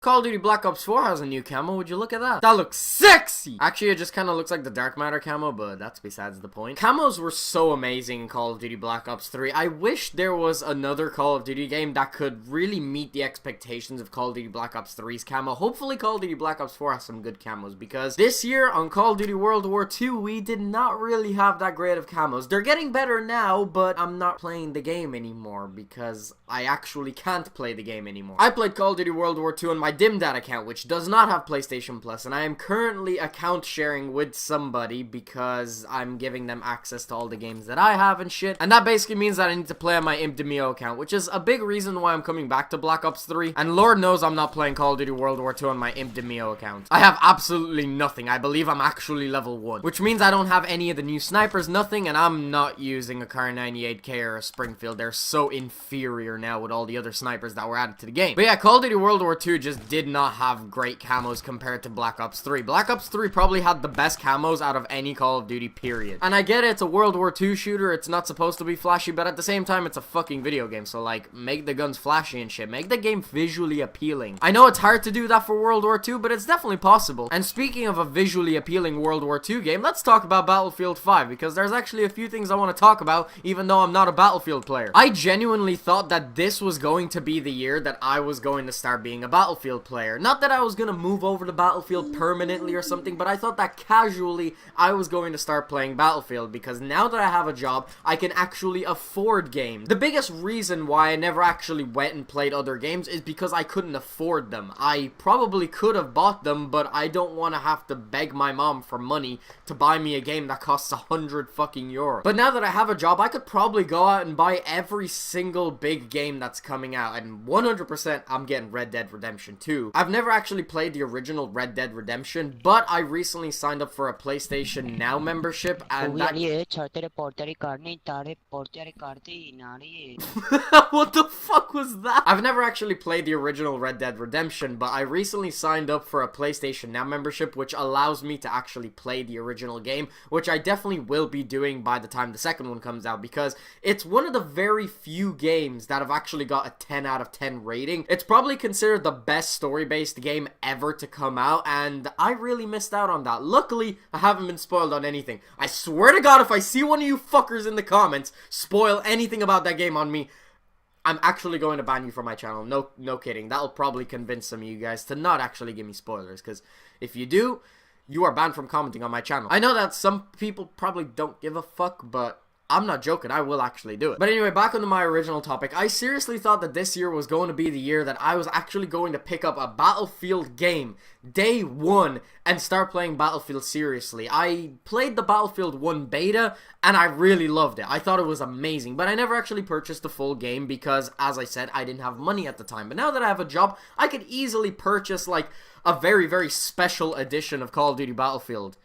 Call of Duty Black Ops 4 has a new camo. Would you look at that? That looks sexy! Actually, it just kind of looks like the Dark Matter camo, but that's besides the point. Camos were so amazing in Call of Duty Black Ops 3. I wish there was another Call of Duty game that could really meet the expectations of Call of Duty Black Ops 3's camo. Hopefully Call of Duty Black Ops 4 has some good camos, because this year on Call of Duty World War II, we did not really have that great of camos. They're getting better now, but I'm not playing the game anymore because I actually can't play the game anymore. I played Call of Duty World War II on my Dimeo account, which does not have PlayStation Plus, and I am currently account sharing with somebody because I'm giving them access to all the games that I have and shit, and that basically means that I need to play on my Dimeo account, which is a big reason why I'm coming back to Black Ops 3, and Lord knows I'm not playing Call of Duty World War II on my Dimeo account. I have absolutely nothing. I believe I'm actually level 1, which means I don't have any of the new snipers, nothing, and I'm not using a Kar 98K or a Springfield. They're so inferior now with all the other snipers that were added to the game. But yeah, Call of Duty World War II just did not have great camos compared to Black Ops 3. Black Ops 3 probably had the best camos out of any Call of Duty, period. And I get it, it's a World War II shooter, it's not supposed to be flashy, but at the same time, it's a fucking video game, so like, make the guns flashy and shit. Make the game visually appealing. I know it's hard to do that for World War II, but it's definitely possible. And speaking of a visually appealing World War II game, let's talk about Battlefield 5, because there's actually a few things I want to talk about, even though I'm not a Battlefield player. I genuinely thought that this was going to be the year that I was going to start being a Battlefield player. Not that I was going to move over to Battlefield permanently or something, but I thought that casually I was going to start playing Battlefield, because now that I have a job, I can actually afford games. The biggest reason why I never actually went and played other games is because I couldn't afford them. I probably could have bought them, but I don't want to have to beg my mom for money to buy me a game that costs 100 fucking euros. But now that I have a job, I could probably go out and buy every single big game that's coming out, and 100% I'm getting Red Dead Redemption 2. I've never actually played the original Red Dead Redemption, but I recently signed up for a PlayStation Now membership, and that... What the fuck was that? I've never actually played the original Red Dead Redemption, but I recently signed up for a PlayStation Now membership, which allows me to actually play the original game, which I definitely will be doing by the time the second one comes out, because it's one of the very few games that have actually got a 10 out of 10 rating. It's probably considered the best story-based game ever to come out, and I really missed out on that. Luckily, I haven't been spoiled on anything. I swear to God, if I see one of you fuckers in the comments spoil anything about that game on me, I'm actually going to ban you from my channel. No kidding. That'll probably convince some of you guys to not actually give me spoilers, because if you do, you are banned from commenting on my channel. I know that some people probably don't give a fuck, but I'm not joking, I will actually do it. But anyway, back onto my original topic. I seriously thought that this year was going to be the year that I was actually going to pick up a Battlefield game day one and start playing Battlefield seriously. I played the Battlefield 1 beta and I really loved it. I thought it was amazing, but I never actually purchased the full game because, as I said, I didn't have money at the time. But now that I have a job, I could easily purchase like a very, very special edition of Call of Duty Battlefield.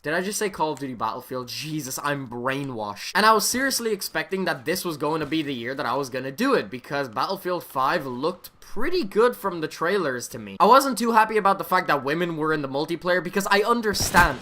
Did I just say Call of Duty Battlefield? Jesus, I'm brainwashed. And I was seriously expecting that this was going to be the year that I was going to do it, because Battlefield 5 looked pretty good from the trailers to me. I wasn't too happy about the fact that women were in the multiplayer, because I understand.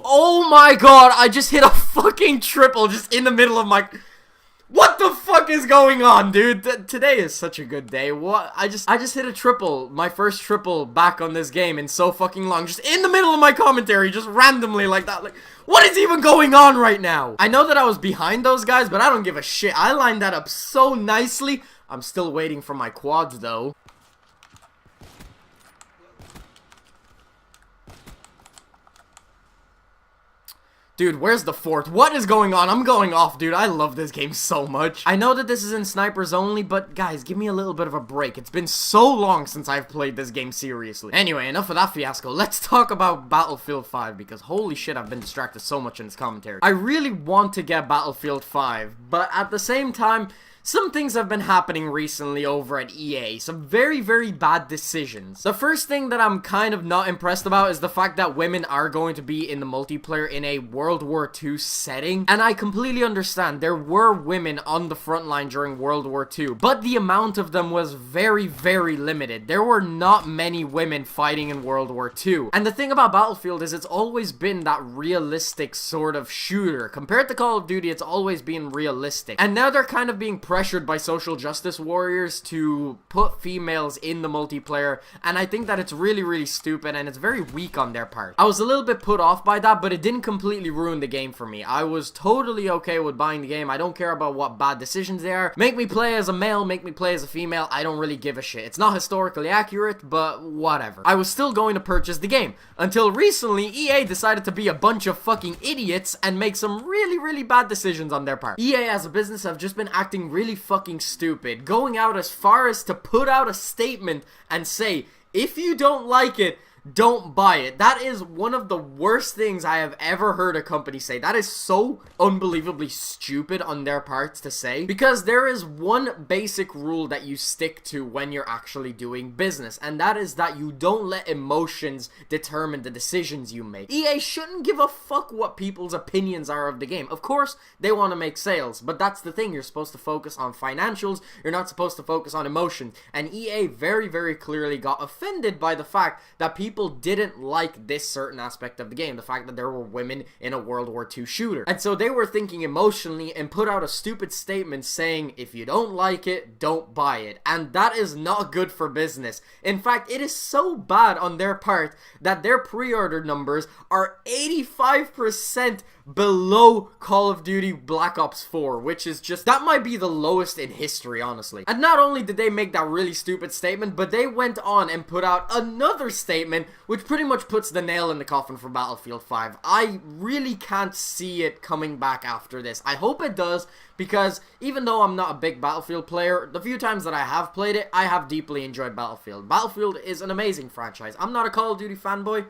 Oh my god, I just hit a fucking triple just in the middle of my... What the fuck is going on, dude? Today is such a good day. What? I just hit a triple, my first triple back on this game in so fucking long. Just in the middle of my commentary, just randomly like that. Like, what is even going on right now? I know that I was behind those guys, but I don't give a shit. I lined that up so nicely. I'm still waiting for my quads, though. Dude, where's the fort? What is going on? I'm going off, dude. I love this game so much. I know that this is in snipers only, but guys, give me a little bit of a break. It's been so long since I've played this game seriously. Anyway, enough of that fiasco. Let's talk about Battlefield 5, because holy shit, I've been distracted so much in this commentary. I really want to get Battlefield 5, but at the same time, some things have been happening recently over at EA. Some very, very bad decisions. The first thing that I'm kind of not impressed about is the fact that women are going to be in the multiplayer in a World War II setting. And I completely understand. There were women on the front line during World War II, but the amount of them was very, very limited. There were not many women fighting in World War II. And the thing about Battlefield is it's always been that realistic sort of shooter. Compared to Call of Duty, it's always been realistic. And now they're kind of being pressured by social justice warriors to put females in the multiplayer, and I think that it's really, really stupid and it's very weak on their part. I was a little bit put off by that, but it didn't completely ruin the game for me. I was totally okay with buying the game. I don't care about what bad decisions they are. Make me play as a male, make me play as a female, I don't really give a shit. It's not historically accurate, but whatever. I was still going to purchase the game, until recently EA decided to be a bunch of fucking idiots and make some really, really bad decisions on their part. EA as a business have just been acting really fucking stupid, going out as far as to put out a statement and say, if you don't like it, don't buy it. That is one of the worst things I have ever heard a company say. That is so unbelievably stupid on their parts to say, because there is one basic rule that you stick to when you're actually doing business, and that is that you don't let emotions determine the decisions you make. EA shouldn't give a fuck what people's opinions are of the game. Of course, they want to make sales, but that's the thing. You're supposed to focus on financials. You're not supposed to focus on emotion. And EA very, very clearly got offended by the fact that people didn't like this certain aspect of the game, the fact that there were women in a World War II shooter. And so they were thinking emotionally and put out a stupid statement saying, if you don't like it, don't buy it. And that is not good for business. In fact, it is so bad on their part that their pre-order numbers are 85% below Call of Duty Black Ops 4, which is just, that might be the lowest in history, honestly. And not only did they make that really stupid statement, but they went on and put out another statement which pretty much puts the nail in the coffin for Battlefield 5. I really can't see it coming back after this. I hope it does, because even though I'm not a big Battlefield player, the few times that I have played it, I have deeply enjoyed Battlefield. Battlefield is an amazing franchise. I'm not a Call of Duty fanboy.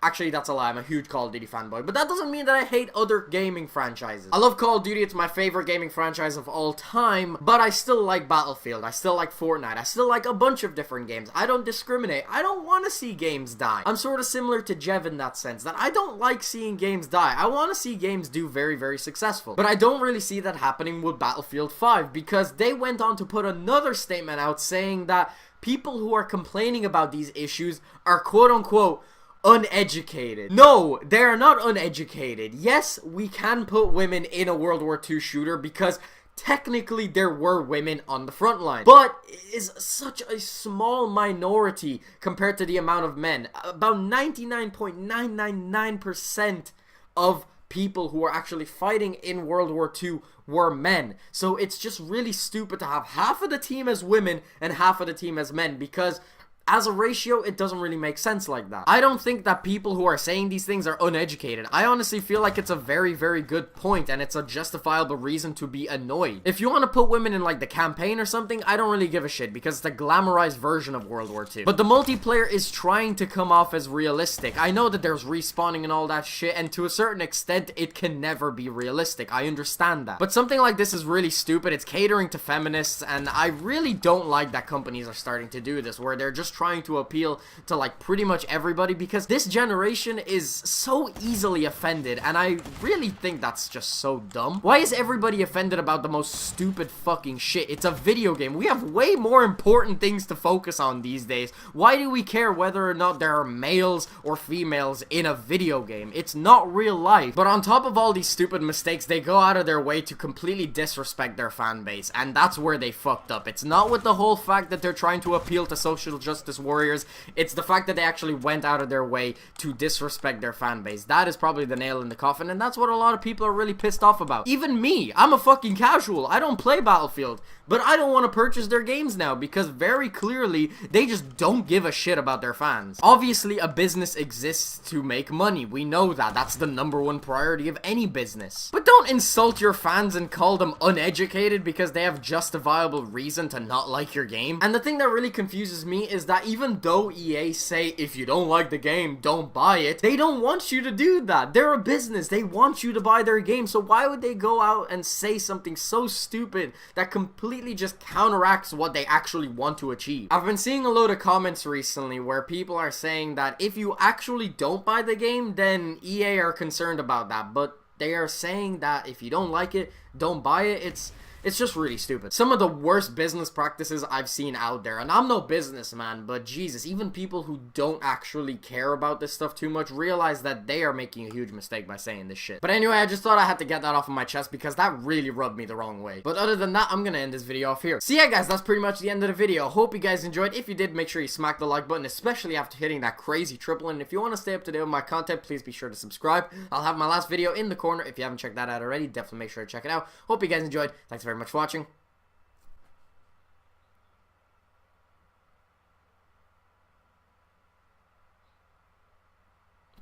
Actually, that's a lie. I'm a huge Call of Duty fanboy. But that doesn't mean that I hate other gaming franchises. I love Call of Duty. It's my favorite gaming franchise of all time. But I still like Battlefield. I still like Fortnite. I still like a bunch of different games. I don't discriminate. I don't want to see games die. I'm sort of similar to Jev in that sense, that I don't like seeing games die. I want to see games do very, very successful. But I don't really see that happening with Battlefield 5, because they went on to put another statement out saying that people who are complaining about these issues are quote-unquote uneducated. No, they are not uneducated. Yes, we can put women in a World War II shooter because technically there were women on the front line, but it is such a small minority compared to the amount of men. About 99.999% of people who are actually fighting in World War II were men. So it's just really stupid to have half of the team as women and half of the team as men, because as a ratio, it doesn't really make sense like that. I don't think that people who are saying these things are uneducated. I honestly feel like it's a very, very good point, and it's a justifiable reason to be annoyed. If you want to put women in like the campaign or something, I don't really give a shit, because it's a glamorized version of World War II. But the multiplayer is trying to come off as realistic. I know that there's respawning and all that shit, and to a certain extent, it can never be realistic. I understand that. But something like this is really stupid. It's catering to feminists, and I really don't like that companies are starting to do this, where they're just trying to appeal to like pretty much everybody, because this generation is so easily offended, and I really think that's just so dumb. Why is everybody offended about the most stupid fucking shit? It's a video game. We have way more important things to focus on these days. Why do we care whether or not there are males or females in a video game? It's not real life. But on top of all these stupid mistakes, they go out of their way to completely disrespect their fan base, and that's where they fucked up. It's not with the whole fact that they're trying to appeal to social justice warriors, it's the fact that they actually went out of their way to disrespect their fan base. That is probably the nail in the coffin, and that's what a lot of people are really pissed off about. Even me, I'm a fucking casual. I don't play Battlefield, but I don't want to purchase their games now, because very clearly they just don't give a shit about their fans. Obviously, a business exists to make money. We know that. That's the #1 priority of any business. But don't insult your fans and call them uneducated because they have justifiable reason to not like your game. And the thing that really confuses me is that even though EA say, if you don't like the game, don't buy it, they don't want you to do that. They're a business. They want you to buy their game. So why would they go out and say something so stupid that completely just counteracts what they actually want to achieve? I've been seeing a load of comments recently where people are saying that if you actually don't buy the game, then EA are concerned about that. But they are saying that if you don't like it, don't buy it. It's just really stupid. Some of the worst business practices I've seen out there, and I'm no businessman, but Jesus, even people who don't actually care about this stuff too much realize that they are making a huge mistake by saying this shit. But anyway, I just thought I had to get that off of my chest because that really rubbed me the wrong way. But other than that, I'm gonna end this video off here. So yeah, guys, that's pretty much the end of the video. Hope you guys enjoyed. If you did, make sure you smack the like button, especially after hitting that crazy triple. And if you want to stay up to date with my content, please be sure to subscribe. I'll have my last video in the corner. If you haven't checked that out already, definitely make sure to check it out. Hope you guys enjoyed. Thanks very much for watching.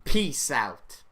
Peace out.